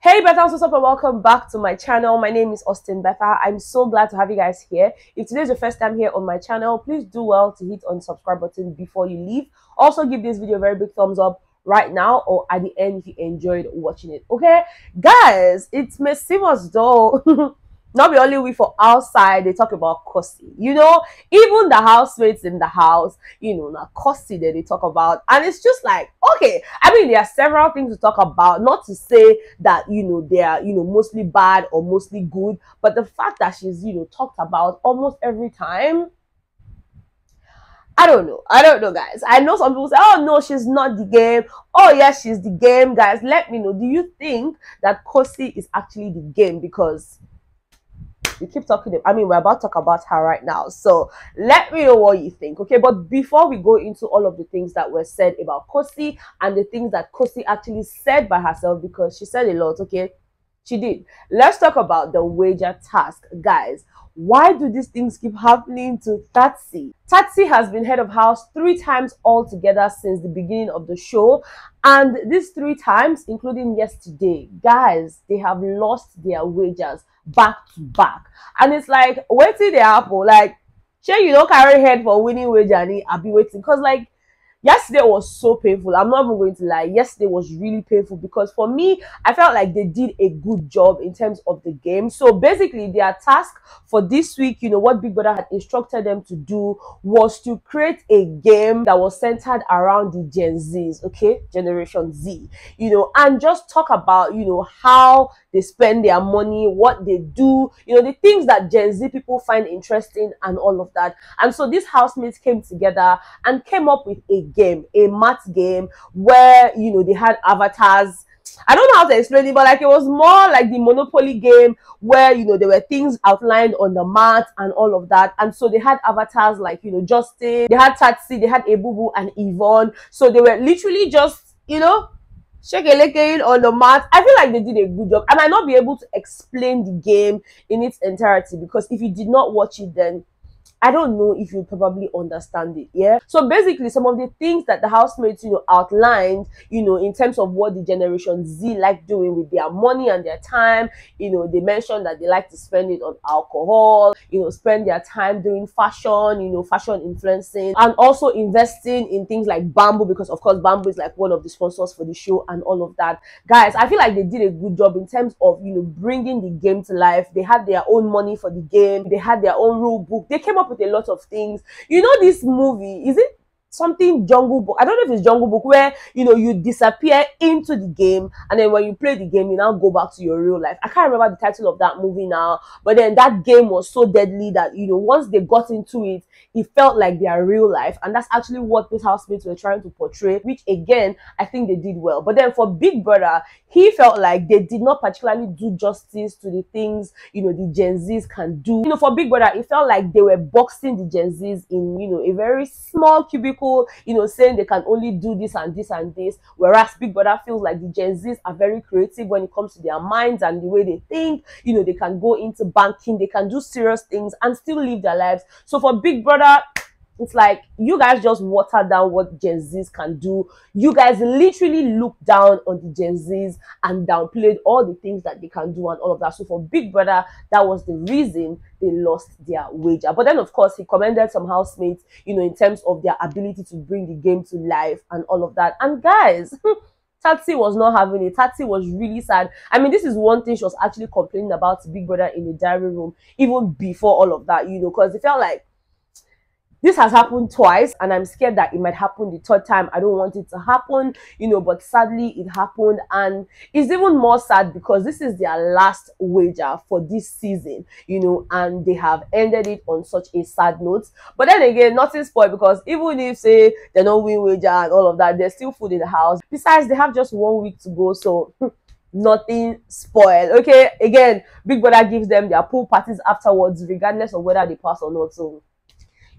Hey Bethans, what's up and welcome back to my channel. My name is Austin Betha. I'm so glad to have you guys here. If today is your first time here on my channel, please do well to hit on the subscribe button before you leave. Also give this video a very big thumbs up right now or at the end if you enjoyed watching it. Okay guys, it may seem as though not the only we for outside they talk about Khosi. You know, even the housemates in the house, you know, now Khosi that they talk about, and it's just like, okay, I mean, there are several things to talk about. Not to say that, you know, they are, you know, mostly bad or mostly good, but the fact that she's, you know, talked about almost every time. I don't know, guys. I know some people say, oh no, she's not the game. Oh yes, she's the game. Guys, let me know, do you think that Khosi is actually the game? Because we keep talking, I mean, we're about to talk about her right now, so let me know what you think. Okay, but before we go into all of the things that were said about Khosi and the things that Khosi actually said by herself, because she said a lot, okay, she did, let's talk about the wager task. Guys, why do these things keep happening to Tatsi? Tatsi has been head of house 3 times altogether since the beginning of the show, and these 3 times, including yesterday, guys, they have lost their wagers back to back. And it's like, waiting the apple, like, sure, you don't carry head for winning wager and I'll be waiting, because like yesterday was so painful. I'm not even going to lie. Yesterday was really painful because for me, I felt like they did a good job in terms of the game. So basically, their task for this week, you know, what Big Brother had instructed them to do was to create a game that was centered around the Gen Zs, okay, Generation Z, you know, and just talk about, you know, how they spend their money, what they do, you know, the things that Gen Z people find interesting and all of that. And so these housemates came together and came up with a game, a math game, where, you know, they had avatars. I don't know how to explain it, but like it was more like the Monopoly game where, you know, there were things outlined on the mat and all of that. And so they had avatars like, you know, Justin, they had Tatsi, they had Ebubu and Yvonne. So they were literally just, you know, shaking on the mat. I feel like they did a good job. I might not be able to explain the game in its entirety because if you did not watch it, then I don't know if you probably understand it, yeah? So basically, some of the things that the housemates, you know, outlined, you know, in terms of what the Generation Z like doing with their money and their time, you know, they mentioned that they like to spend it on alcohol, you know, spend their time doing fashion, you know, fashion influencing, and also investing in things like Bamboo, because of course, Bamboo is like one of the sponsors for the show and all of that. Guys, I feel like they did a good job in terms of, you know, bringing the game to life. They had their own money for the game. They had their own rule book. They came up with a lot of things. You know, this movie, is it something Jungle Book? I don't know if it's Jungle Book, where, you know, you disappear into the game and then when you play the game, you now go back to your real life. I can't remember the title of that movie now, but then that game was so deadly that, you know, once they got into it, it felt like their real life. And that's actually what these housemates were trying to portray, which again, I think they did well. But then for Big Brother, he felt like they did not particularly do justice to the things, you know, the Gen Zs can do. You know, for Big Brother, it felt like they were boxing the Gen Zs in, you know, a very small cubicle, you know, saying they can only do this and this and this. Whereas Big Brother feels like the Gen Zs are very creative when it comes to their minds and the way they think. You know, they can go into banking, they can do serious things and still live their lives. So for Big Brother, it's like you guys just watered down what Gen Zs can do. You guys literally looked down on the Gen Zs and downplayed all the things that they can do and all of that. So for Big Brother, that was the reason they lost their wager. But then, of course, he commended some housemates, you know, in terms of their ability to bring the game to life and all of that. And guys, Tatsi was not having it. Tatsi was really sad. I mean, this is one thing she was actually complaining about to Big Brother in the diary room, even before all of that, you know, because it felt like this has happened twice and I'm scared that it might happen the 3rd time. I don't want it to happen, you know, but sadly it happened. And it's even more sad because this is their last wager for this season, you know, and they have ended it on such a sad note. But then again, nothing spoiled, because even if, say, they don't win wager and all of that, there's still food in the house. Besides, they have just 1 week to go, so nothing spoiled. Okay, again, Big Brother gives them their pool parties afterwards, regardless of whether they pass or not. So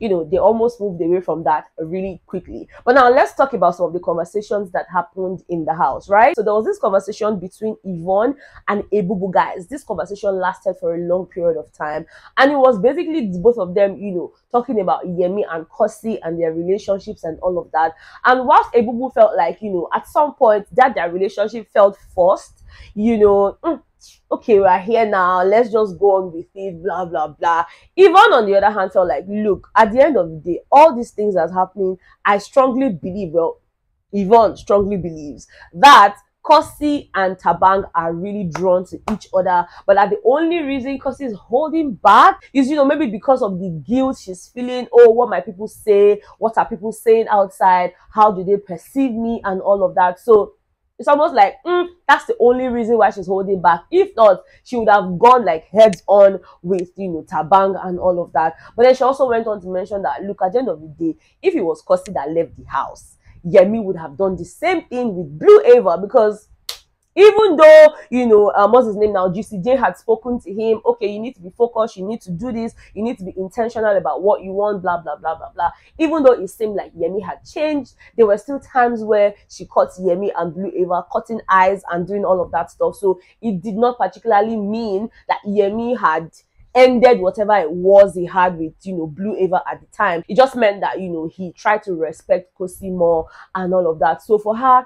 you know, they almost moved away from that really quickly. But now let's talk about some of the conversations that happened in the house, right? So there was this conversation between Yvonne and Ebubu, guys. This conversation lasted for a long period of time, and it was basically both of them, you know, talking about Yemi and Khosi and their relationships and all of that. And whilst Ebubu felt like, you know, at some point that their relationship felt forced, you know, okay, we're here now, let's just go on with it, blah blah blah. Yvonne, on the other hand, felt like, look, at the end of the day, all these things that's happening, I strongly believe, well, Yvonne strongly believes that Khosi and Thabang are really drawn to each other, but that the only reason Khosi is holding back is, you know, maybe because of the guilt she's feeling. Oh, what my people say, what are people saying outside, how do they perceive me, and all of that. So it's almost like that's the only reason why she's holding back. If not, she would have gone like heads on with, you know, Thabang and all of that. But then she also went on to mention that, look, at the end of the day, if it was Khosi that left the house, Yemi would have done the same thing with Blue Ava, because even though, you know, what's his name now, GCJ had spoken to him, okay, you need to be focused, you need to do this, you need to be intentional about what you want, blah, blah, blah, blah, blah. Even though it seemed like Yemi had changed, there were still times where she caught Yemi and Blue Ava cutting eyes and doing all of that stuff. So it did not particularly mean that Yemi had ended whatever it was he had with, you know, Blue Ava at the time. It just meant that, you know, he tried to respect Khosi more and all of that. So for her,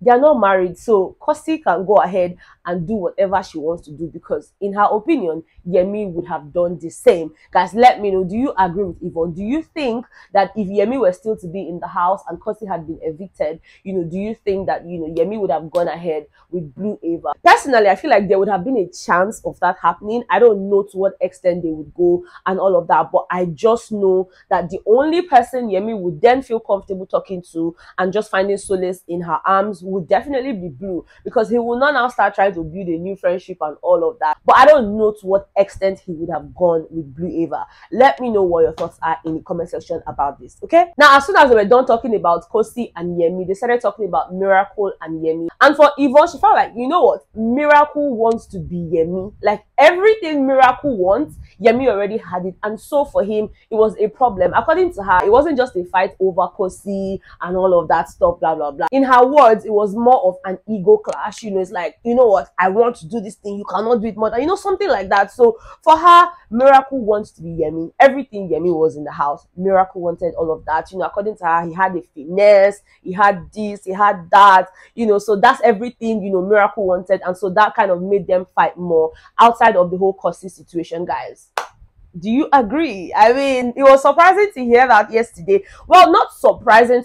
they are not married, so Khosi can go ahead and do whatever she wants to do, because in her opinion, Yemi would have done the same. Guys, let me know, do you agree with Yvonne? Do you think that if Yemi were still to be in the house and Khosi had been evicted, you know, do you think that, you know, Yemi would have gone ahead with Blue Ava? Personally, I feel like there would have been a chance of that happening. I don't know to what extent they would go and all of that, but I just know that the only person Yemi would then feel comfortable talking to and just finding solace in her arms would definitely be Blue, because he will not now start trying to build a new friendship and all of that. But I don't know to what extent he would have gone with Blue Ava. Let me know what your thoughts are in the comment section about this, okay? Now, as soon as they were done talking about Khosi and Yemi, they started talking about Miracle and Yemi. And for Yvonne, she felt like, you know what, Miracle wants to be Yemi. Like, everything Miracle wants, Yemi already had it, and so for him, it was a problem. According to her, it wasn't just a fight over Khosi and all of that stuff, blah blah blah. In her words, it was more of an ego clash. You know, it's like, you know what, I want to do this thing, you cannot do it more, you know, something like that. So for her, Miracle wants to be Yemi. Everything Yemi was in the house, Miracle wanted all of that. You know, according to her, he had a finesse, he had this, he had that, you know, so that's everything, you know, Miracle wanted. And so that kind of made them fight more outside of the whole Khosi situation, guys. Do you agree? I mean, it was surprising to hear that yesterday. Well, not surprising,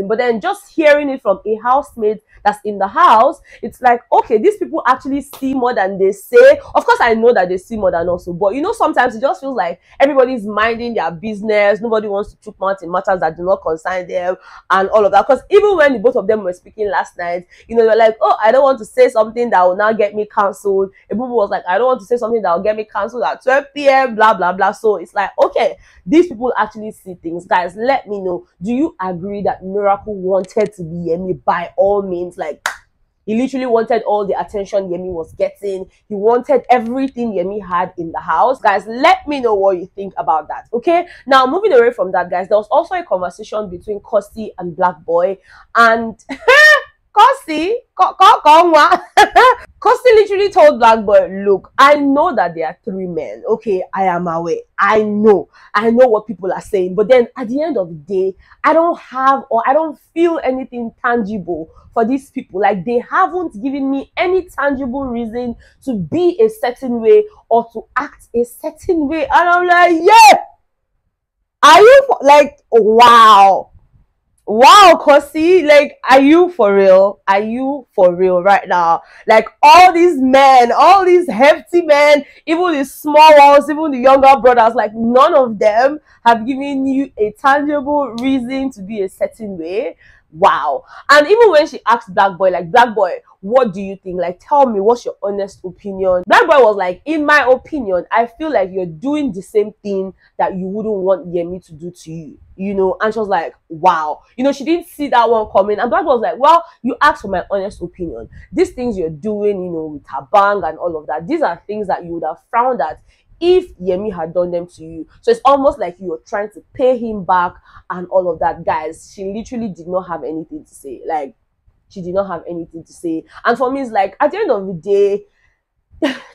but then just hearing it from a housemate that's in the house, it's like, okay, these people actually see more than they say. Of course, I know that they see more than also, but you know, sometimes it just feels like everybody's minding their business. Nobody wants to choke mouth in matters that do not concern them and all of that. Because even when the both of them were speaking last night, you know, they're like, oh, I don't want to say something that will now get me cancelled. Ebubu was like, I don't want to say something that will get me cancelled at 12 p.m, blah, blah, blah. So it's like, okay, these people actually see things. Guys, let me know, do you agree that Miracle wanted to be Yemi by all means? Like, he literally wanted all the attention Yemi was getting. He wanted everything Yemi had in the house. Guys, let me know what you think about that, okay? Now, moving away from that, guys, there was also a conversation between Khosi and Black Boy, and Khosi literally told Black Boy, look, I know that there are 3 men, okay? I am aware. I know what people are saying, but then at the end of the day, I don't have, or I don't feel anything tangible for these people. Like, they haven't given me any tangible reason to be a certain way or to act a certain way. And I'm like, yeah, are you like, wow, Khosi, like, are you for real? Are you for real right now? Like, all these men, all these hefty men, even the small ones, even the younger brothers, like, none of them have given you a tangible reason to be a certain way. Wow. And even when she asked Black Boy, like, Black Boy, what do you think? Like, tell me, what's your honest opinion? Black Boy was like, in my opinion, I feel like you're doing the same thing that you wouldn't want Yemi to do to you, you know? And she was like, wow. You know, she didn't see that one coming. And Black Boy was like, well, you asked for my honest opinion. These things you're doing, you know, with her bang and all of that, these are things that you would have frowned at if Yemi had done them to you. So it's almost like you're trying to pay him back and all of that. Guys, she literally did not have anything to say. Like, she did not have anything to say. And for me, it's like, at the end of the day,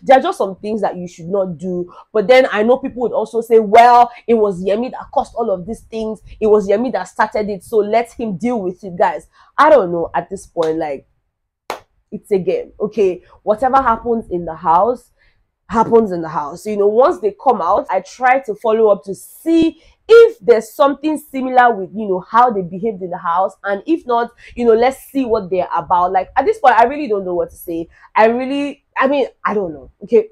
there are just some things that you should not do. But then I know people would also say, well, it was Yemi that caused all of these things. It was Yemi that started it, so let him deal with it. Guys, I don't know at this point. Like, it's a game, okay? Whatever happens in the house happens in the house. You know, once they come out, I try to follow up to see if there's something similar with, you know, how they behaved in the house. And if not, you know, let's see what they're about. Like, at this point, I really don't know what to say. I mean, I don't know, okay?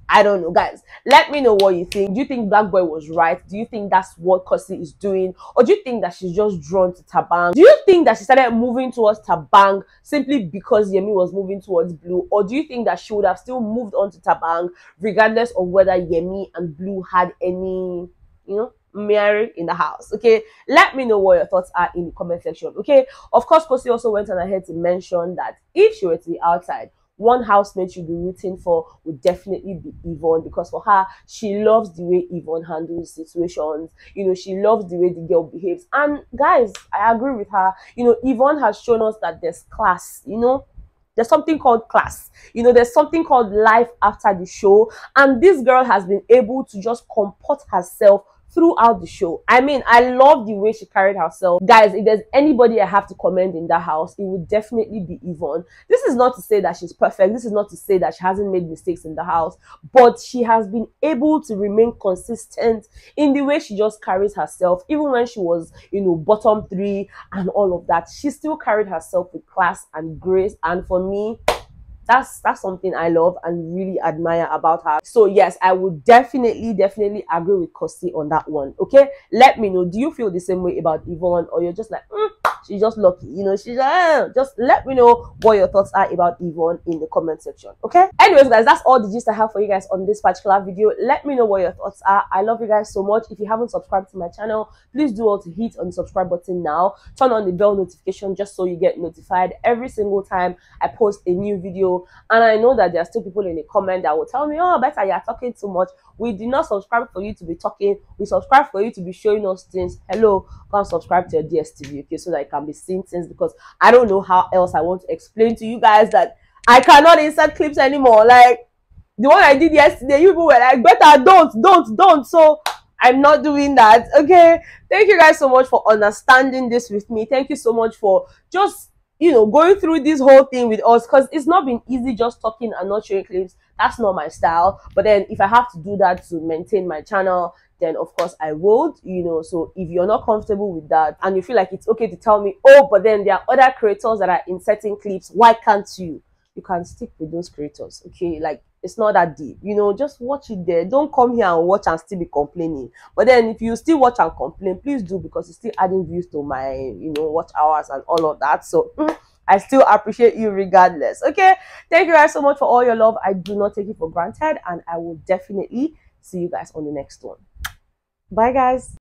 I don't know, guys. Let me know what you think. Do you think Black Boy was right? Do you think that's what Khosi is doing? Or do you think that she's just drawn to Tabang? Do you think that she started moving towards Tabang simply because Yemi was moving towards Blue? Or do you think that she would have still moved on to Tabang regardless of whether Yemi and Blue had any, you know, Mary in the house? Okay, let me know what your thoughts are in the comment section. Okay, of course, Khosi also went on ahead to mention that if she were to be outside, one housemate she'd be rooting for would definitely be Yvonne, because for her, she loves the way Yvonne handles situations. You know, she loves the way the girl behaves. And guys, I agree with her. You know, Yvonne has shown us that there's class, you know. There's something called class. You know, there's something called life after the show. And this girl has been able to just comport herself throughout the show. I mean, I love the way she carried herself. Guys, if there's anybody I have to commend in that house, it would definitely be Yvonne. This is not to say that she's perfect. This is not to say that she hasn't made mistakes in the house. But she has been able to remain consistent in the way she just carries herself. Even when she was, you know, bottom 3 and all of that, she still carried herself with class and grace. And for me, that's something I love and really admire about her. So yes, I would definitely agree with Khosi on that one. Okay, let me know, do you feel the same way about Yvonne, or you're just like, she's just lucky, you know, she's just let me know what your thoughts are about Yvonne in the comment section. Okay, anyways guys, that's all the gist I have for you guys on this particular video. Let me know what your thoughts are. I love you guys so much. If you haven't subscribed to my channel, please do all to hit on the subscribe button now. Turn on the bell notification just so you get notified every single time I post a new video. And I know that there are still people in the comment that will tell me, oh, Betha, you're talking too much. We did not subscribe for you to be talking. We subscribe for you to be showing us things. Hello, go and subscribe to your DSTV, okay, so that you can be seeing things, because I don't know how else I want to explain to you guys that I cannot insert clips anymore. Like the one I did yesterday, you people were like, Betha, don't. So I'm not doing that. Okay, thank you guys so much for understanding this with me. Thank you so much for just, you know, going through this whole thing with us, because it's not been easy just talking and not showing clips. That's not my style. But then if I have to do that to maintain my channel, then of course I would, you know. So if you're not comfortable with that and you feel like it's okay to tell me, oh, but then there are other creators that are inserting clips, why can't you? You can stick with those creators, okay? Like, it's not that deep, you know. Just watch it there. Don't come here and watch and still be complaining. But then if you still watch and complain, please do, because it's still adding views to my, you know, watch hours and all of that. So I still appreciate you regardless. Okay, thank you guys so much for all your love. I do not take it for granted, and I will definitely see you guys on the next one. Bye guys.